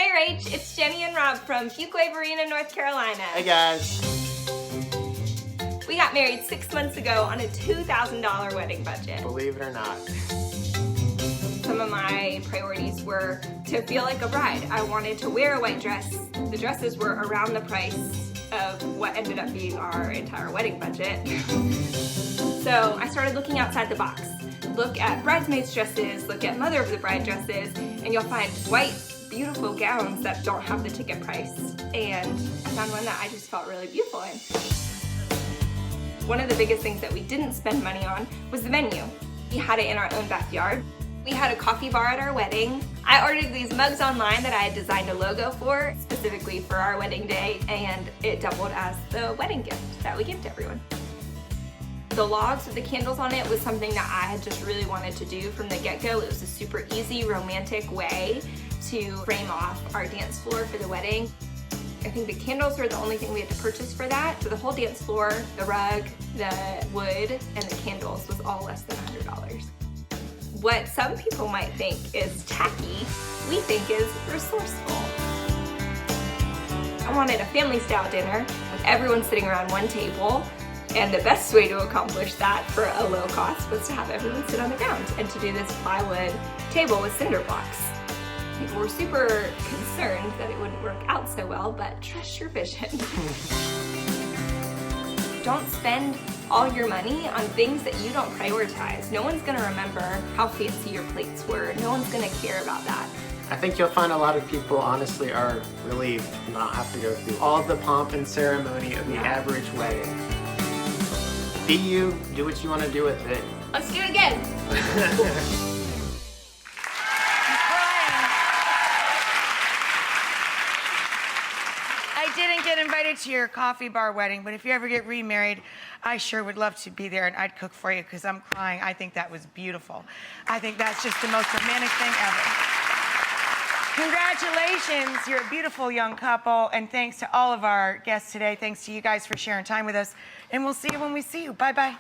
Hey Rach, it's Jenny and Rob from Fuquay Marina, North Carolina. Hey guys. We got married 6 months ago on a $2,000 wedding budget. Believe it or not. Some of my priorities were to feel like a bride. I wanted to wear a white dress. The dresses were around the price of what ended up being our entire wedding budget. So I started looking outside the box. Look at bridesmaids dresses, look at mother of the bride dresses, and you'll find white, beautiful gowns that don't have the ticket price. And I found one that I just felt really beautiful in. One of the biggest things that we didn't spend money on was the venue. We had it in our own backyard. We had a coffee bar at our wedding. I ordered these mugs online that I had designed a logo for, specifically for our wedding day, and it doubled as the wedding gift that we give to everyone. The logs with the candles on it was something that I had just really wanted to do from the get-go. It was a super easy, romantic way to frame off our dance floor for the wedding. I think the candles were the only thing we had to purchase for that. So the whole dance floor, the rug, the wood, and the candles was all less than $100. What some people might think is tacky, we think is resourceful. I wanted a family-style dinner with everyone sitting around one table, and the best way to accomplish that for a low cost was to have everyone sit on the ground and to do this plywood table with cinder blocks. People were super concerned that it wouldn't work out so well, but trust your vision. Don't spend all your money on things that you don't prioritize. No one's gonna remember how fancy your plates were. No one's gonna care about that. I think you'll find a lot of people honestly are relieved to not have to go through all the pomp and ceremony of the average wedding. Be you, do what you want to do with it. Let's do it again. I didn't get invited to your coffee bar wedding, but if you ever get remarried, I sure would love to be there, and I'd cook for you because I'm crying. I think that was beautiful. I think that's just the most romantic thing ever. Congratulations, you're a beautiful young couple, and thanks to all of our guests today. Thanks to you guys for sharing time with us, and we'll see you when we see you. Bye-bye.